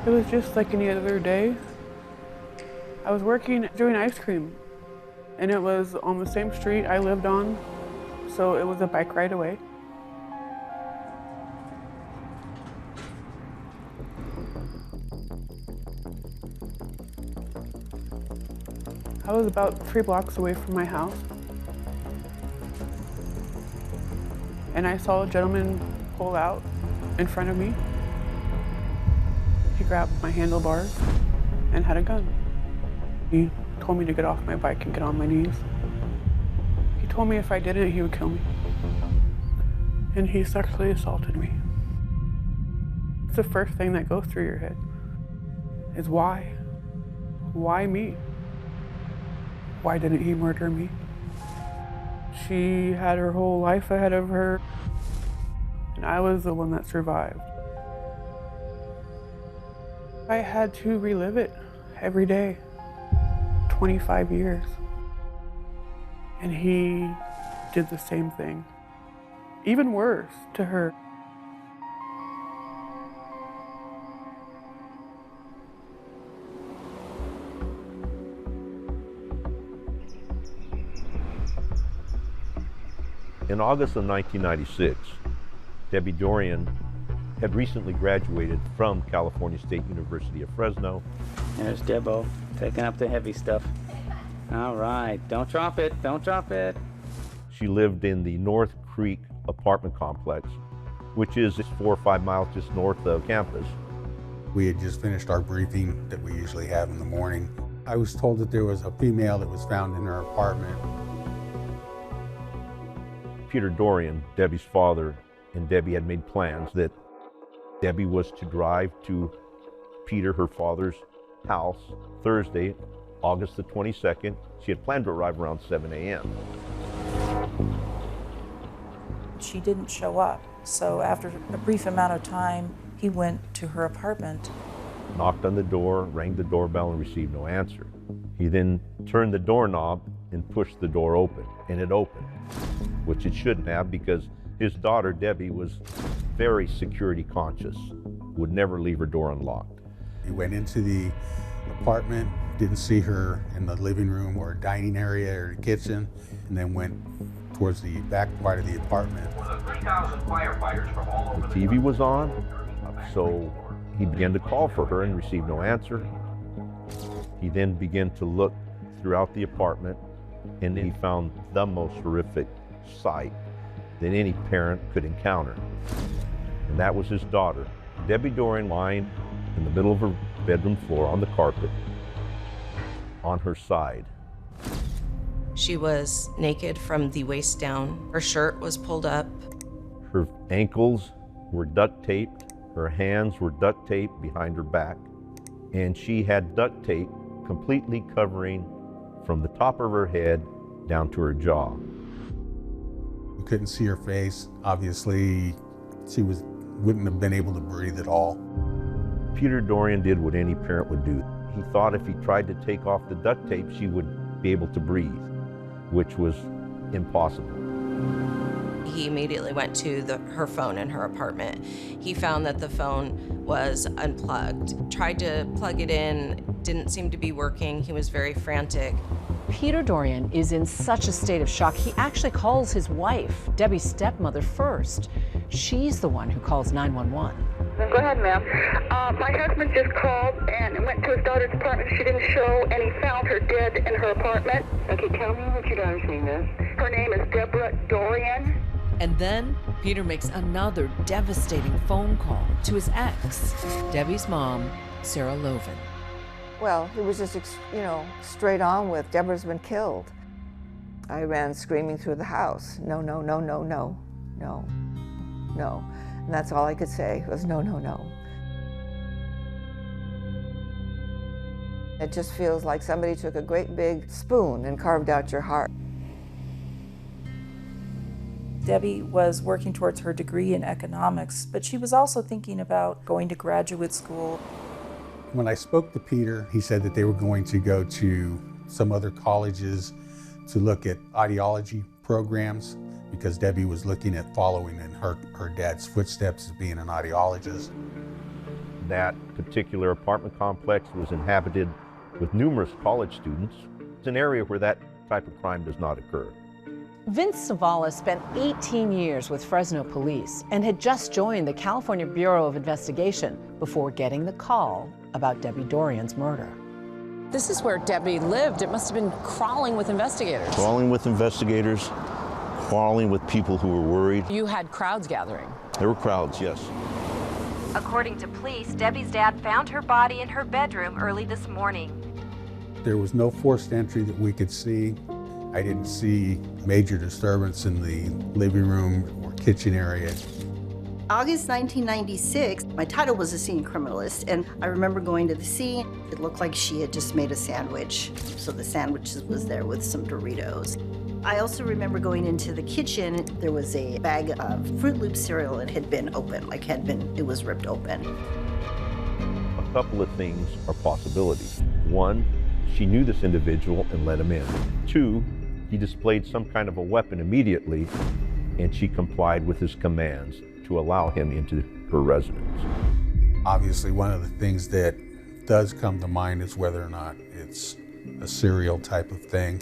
It was just like any other day. I was working doing ice cream, and it was on the same street I lived on, so it was a bike ride away. I was about 3 blocks away from my house, and I saw a gentleman pull out in front of me. He grabbed my handlebars and had a gun. He told me to get off my bike and get on my knees. He told me if I didn't, he would kill me. And he sexually assaulted me. It's the first thing that goes through your head, is why? Why me? Why didn't he murder me? She had her whole life ahead of her, and I was the one that survived. I had to relive it every day, 25 years. And he did the same thing, even worse to her. In August of 1996, Debbie Dorian had recently graduated from California State University of Fresno. There's Debo, taking up the heavy stuff. All right, don't drop it, don't drop it. She lived in the North Creek apartment complex, which is 4 or 5 miles just north of campus. We had just finished our briefing that we usually have in the morning. I was told that there was a female that was found in her apartment. Peter Dorian, Debbie's father, and Debbie had made plans that Debbie was to drive to Peter, her father's house, Thursday, August the 22nd. She had planned to arrive around 7 a.m. She didn't show up, so after a brief amount of time, he went to her apartment. Knocked on the door, rang the doorbell, and received no answer. He then turned the doorknob and pushed the door open, and it opened, which it shouldn't have because his daughter, Debbie, was very security conscious, would never leave her door unlocked. He went into the apartment, didn't see her in the living room or dining area or the kitchen, and then went towards the back part of the apartment. The TV was on, so he began to call for her and received no answer. He then began to look throughout the apartment, and he found the most horrific sight that any parent could encounter. And that was his daughter, Debbie Dorian, lying in the middle of her bedroom floor on the carpet, on her side. She was naked from the waist down. Her shirt was pulled up. Her ankles were duct taped. Her hands were duct taped behind her back. And she had duct tape completely covering from the top of her head down to her jaw. We couldn't see her face. Obviously, she wouldn't have been able to breathe at all. Peter Dorian did what any parent would do. He thought if he tried to take off the duct tape, she would be able to breathe, which was impossible. He immediately went to her phone in her apartment. He found that the phone was unplugged. Tried to plug it in, didn't seem to be working. He was very frantic. Peter Dorian is in such a state of shock, he actually calls his wife, Debbie's stepmother, first. She's the one who calls 911. Go ahead, ma'am. My husband just called and went to his daughter's apartment. She didn't show, and he found her dead in her apartment. Okay, tell me what your daughter's name is. Her name is Deborah Dorian. And then Peter makes another devastating phone call to his ex, Debbie's mom, Sarah Loven. Well, he was just, straight on with, Deborah's been killed. I ran screaming through the house. No, no, no, no, no, no, no. And that's all I could say was no, no, no. It just feels like somebody took a great big spoon and carved out your heart. Debbie was working towards her degree in economics, but she was also thinking about going to graduate school. When I spoke to Peter, he said that they were going to go to some other colleges to look at ideology programs because Debbie was looking at following in her dad's footsteps as being an audiologist. That particular apartment complex was inhabited with numerous college students. It's an area where that type of crime does not occur. Vince Savala spent 18 years with Fresno police and had just joined the California Bureau of Investigation before getting the call about Debbie Dorian's murder. This is where Debbie lived. It must have been crawling with investigators. Crawling with investigators, crawling with people who were worried. You had crowds gathering. There were crowds, yes. According to police, Debbie's dad found her body in her bedroom early this morning. There was no forced entry that we could see. I didn't see major disturbance in the living room or kitchen area. August 1996, my title was a scene criminalist, and I remember going to the scene. It looked like she had just made a sandwich, so the sandwich was there with some Doritos. I also remember going into the kitchen. There was a bag of Fruit Loop cereal. It had been open, it was ripped open. A couple of things are possibilities. One, she knew this individual and let him in. Two, he displayed some kind of a weapon immediately, and she complied with his commands to allow him into her residence. Obviously, one of the things that does come to mind is whether or not it's a serial type of thing,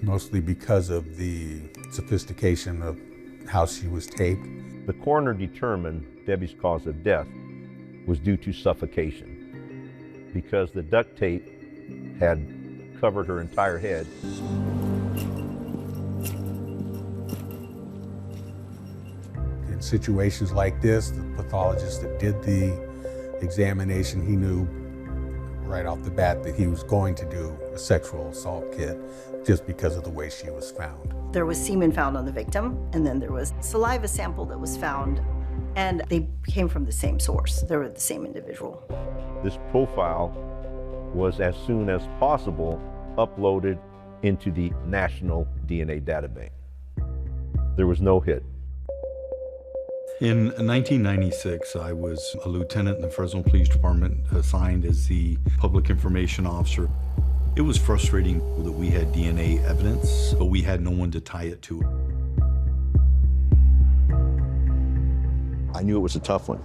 mostly because of the sophistication of how she was taped. The coroner determined Debbie's cause of death was due to suffocation because the duct tape had covered her entire head. In situations like this, the pathologist that did the examination, he knew right off the bat that he was going to do a sexual assault kit just because of the way she was found. There was semen found on the victim, and then there was saliva sample that was found, and they came from the same source. They were the same individual. This profile was, as soon as possible, uploaded into the National DNA Database. There was no hit. In 1996, I was a lieutenant in the Fresno Police Department, assigned as the public information officer. It was frustrating that we had DNA evidence, but we had no one to tie it to. I knew it was a tough one,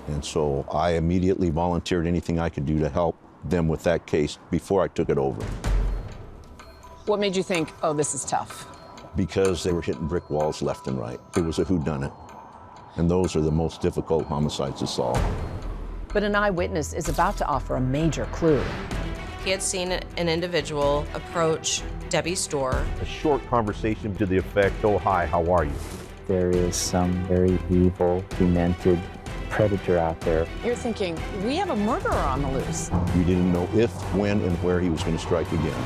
and so I immediately volunteered anything I could do to help them with that case before I took it over. What made you think, oh, this is tough? Because they were hitting brick walls left and right. It was a whodunit. And those are the most difficult homicides to solve. But an eyewitness is about to offer a major clue. He had seen an individual approach Debbie's store. A short conversation to the effect, "Oh, hi, how are you?" There is some very evil, demented predator out there. You're thinking, we have a murderer on the loose. We didn't know if, when, and where he was going to strike again.